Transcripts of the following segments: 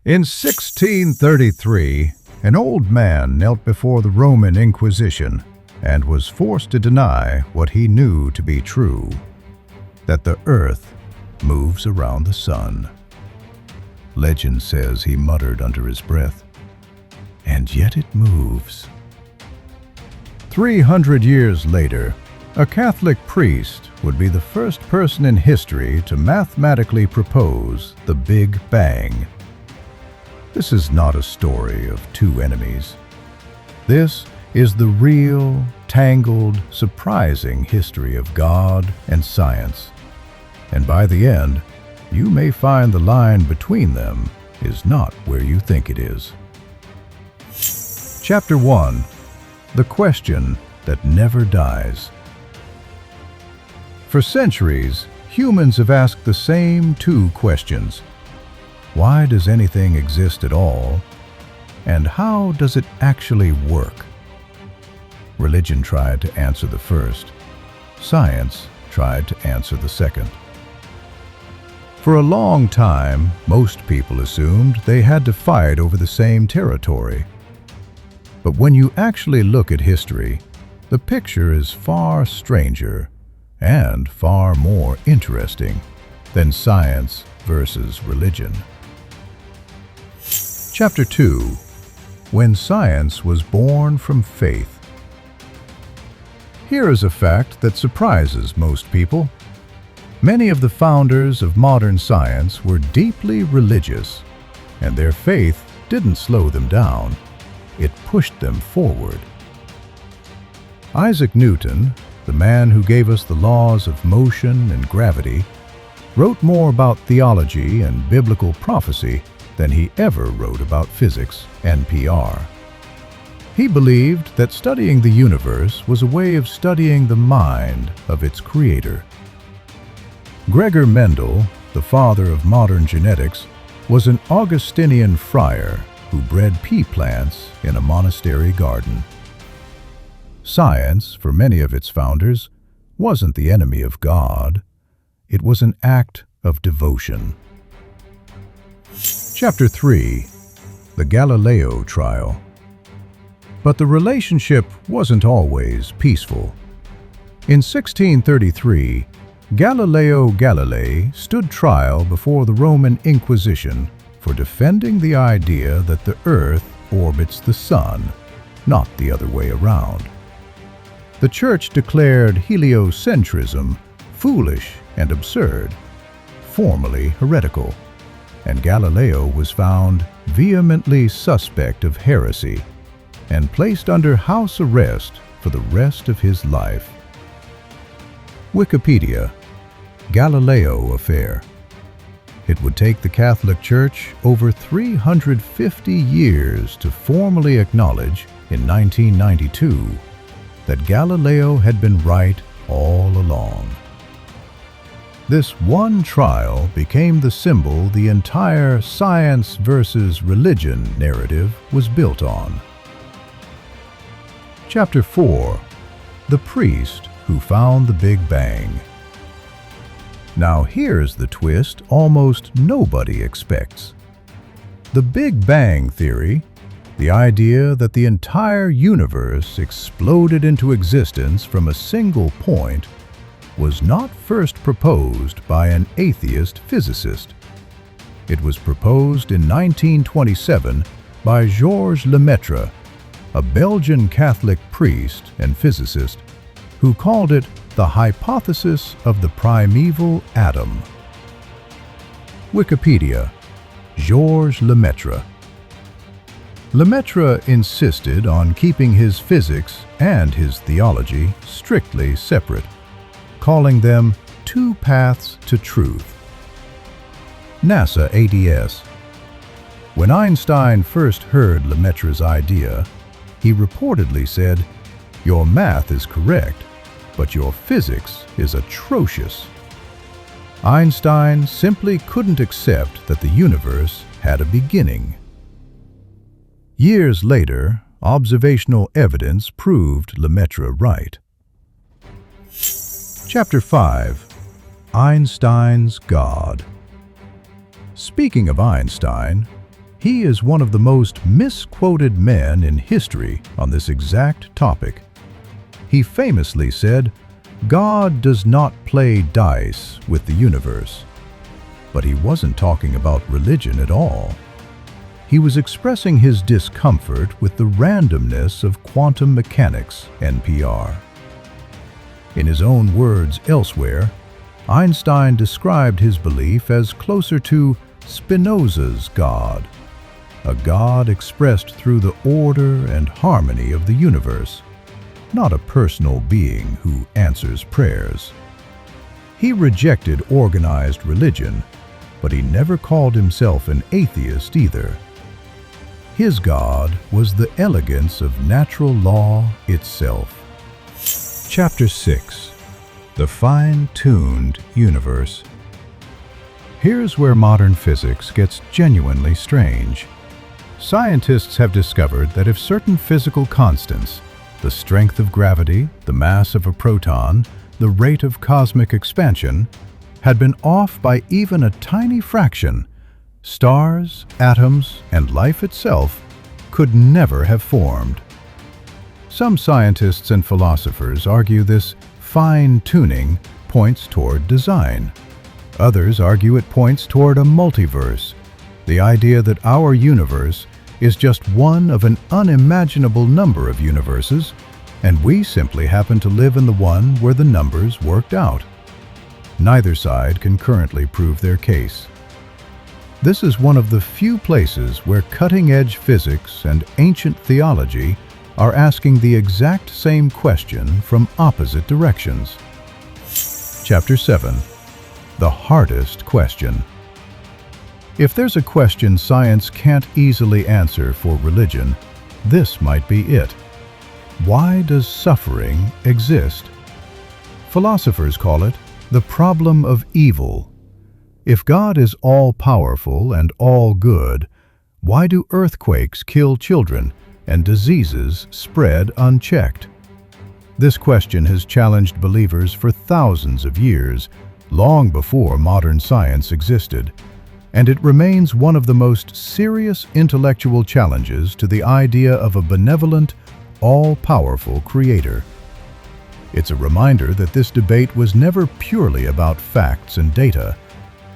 In 1633, an old man knelt before the Roman Inquisition and was forced to deny what he knew to be true, that the earth moves around the sun. Legend says he muttered under his breath, "And yet it moves." 300 years later, a Catholic priest would be the first person in history to mathematically propose the Big Bang. This is not a story of two enemies. This is the real, tangled, surprising history of God and science. And by the end, you may find the line between them is not where you think it is. Chapter 1. The Question That Never Dies. For centuries, humans have asked the same two questions. Why does anything exist at all? And how does it actually work? Religion tried to answer the first. Science tried to answer the second. For a long time, most people assumed they had to fight over the same territory. But when you actually look at history, the picture is far stranger and far more interesting than science versus religion. Chapter 2. When Science Was Born from Faith. Here is a fact that surprises most people. Many of the founders of modern science were deeply religious, and their faith didn't slow them down. It pushed them forward. Isaac Newton, the man who gave us the laws of motion and gravity, wrote more about theology and biblical prophecy than he ever wrote about physics and PR. He believed that studying the universe was a way of studying the mind of its creator. Gregor Mendel, the father of modern genetics, was an Augustinian friar who bred pea plants in a monastery garden. Science, for many of its founders, wasn't the enemy of God. It was an act of devotion. Chapter 3. The Galileo Trial. But the relationship wasn't always peaceful. In 1633, Galileo Galilei stood trial before the Roman Inquisition for defending the idea that the Earth orbits the Sun, not the other way around. The Church declared heliocentrism foolish and absurd, formally heretical, and Galileo was found vehemently suspect of heresy and placed under house arrest for the rest of his life. Wikipedia, Galileo Affair. It would take the Catholic Church over 350 years to formally acknowledge, in 1992, that Galileo had been right all along. This one trial became the symbol the entire science versus religion narrative was built on. Chapter 4. The Priest Who Found the Big Bang. Now here's the twist almost nobody expects. The Big Bang Theory, the idea that the entire universe exploded into existence from a single point, was not first proposed by an atheist physicist. It was proposed in 1927 by Georges Lemaitre, a Belgian Catholic priest and physicist, who called it the hypothesis of the primeval atom. Wikipedia, Georges Lemaitre. Lemaitre insisted on keeping his physics and his theology strictly separate, calling them two paths to truth. NASA ADS. When Einstein first heard Lemaitre's idea, he reportedly said, "Your math is correct, but your physics is atrocious." Einstein simply couldn't accept that the universe had a beginning. Years later, observational evidence proved Lemaitre right. Chapter 5. Einstein's God. Speaking of Einstein, He is one of the most misquoted men in history on this exact topic. He famously said, "God does not play dice with the universe." But he wasn't talking about religion at all. He was expressing his discomfort with the randomness of quantum mechanics, NPR. In his own words elsewhere, Einstein described his belief as closer to Spinoza's God, a God expressed through the order and harmony of the universe, not a personal being who answers prayers. He rejected organized religion, but he never called himself an atheist either. His God was the elegance of natural law itself. Chapter 6. The Fine-Tuned Universe. Here's where modern physics gets genuinely strange. Scientists have discovered that if certain physical constants, the strength of gravity, the mass of a proton, the rate of cosmic expansion, had been off by even a tiny fraction, stars, atoms, and life itself could never have formed. Some scientists and philosophers argue this fine-tuning points toward design. Others argue it points toward a multiverse, the idea that our universe is just one of an unimaginable number of universes, and we simply happen to live in the one where the numbers worked out. Neither side can currently prove their case. This is one of the few places where cutting-edge physics and ancient theology are asking the exact same question from opposite directions. Chapter 7. The hardest question. If there's a question science can't easily answer for religion, this might be it. Why does suffering exist? Philosophers call it the problem of evil. If God is all-powerful and all-good, why do earthquakes kill children and diseases spread unchecked? This question has challenged believers for thousands of years, long before modern science existed, and it remains one of the most serious intellectual challenges to the idea of a benevolent, all-powerful creator. It's a reminder that this debate was never purely about facts and data.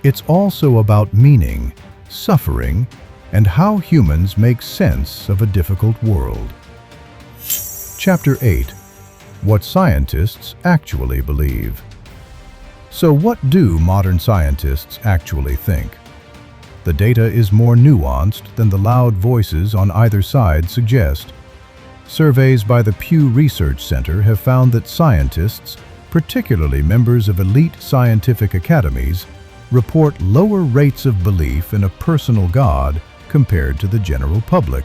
It's also about meaning, suffering, and how humans make sense of a difficult world. Chapter 8. What scientists actually believe. So what do modern scientists actually think? The data is more nuanced than the loud voices on either side suggest. Surveys by the Pew Research Center have found that scientists, particularly members of elite scientific academies, report lower rates of belief in a personal God compared to the general public.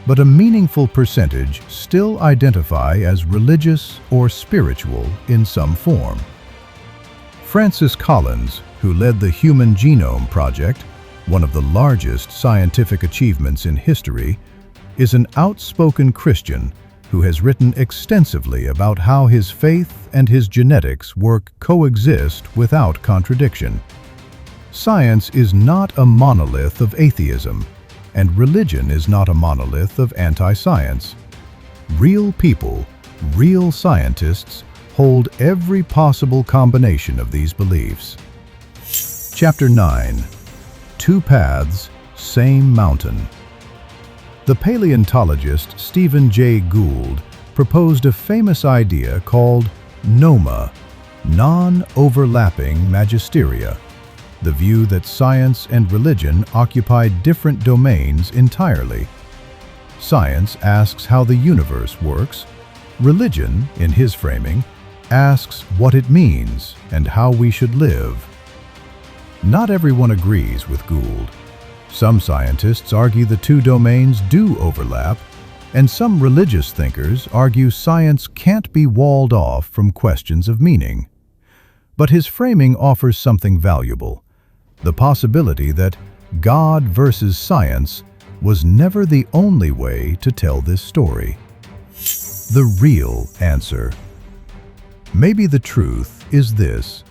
But a meaningful percentage still identify as religious or spiritual in some form. Francis Collins, who led the Human Genome Project, one of the largest scientific achievements in history, is an outspoken Christian who has written extensively about how his faith and his genetics work coexist without contradiction. Science is not a monolith of atheism, and religion is not a monolith of anti-science. Real people, real scientists, hold every possible combination of these beliefs. Chapter 9. Two Paths, Same Mountain. The paleontologist Stephen Jay Gould proposed a famous idea called NOMA, non-overlapping magisteria, the view that science and religion occupy different domains entirely. Science asks how the universe works. Religion, in his framing, asks what it means and how we should live. Not everyone agrees with Gould. Some scientists argue the two domains do overlap, and some religious thinkers argue science can't be walled off from questions of meaning. But his framing offers something valuable: the possibility that God versus science was never the only way to tell this story. The real answer. Maybe the truth is this: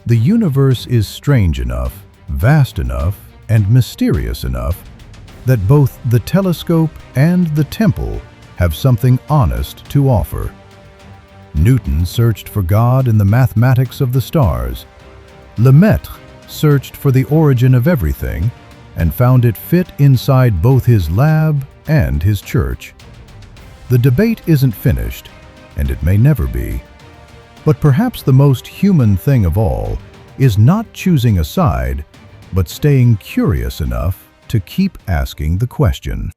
the universe is strange enough, vast enough, and mysterious enough that both the telescope and the temple have something honest to offer. Newton searched for God in the mathematics of the stars. Lemaitre searched for the origin of everything and found it fit inside both his lab and his church. The debate isn't finished, and it may never be. But perhaps the most human thing of all is not choosing a side, but staying curious enough to keep asking the question.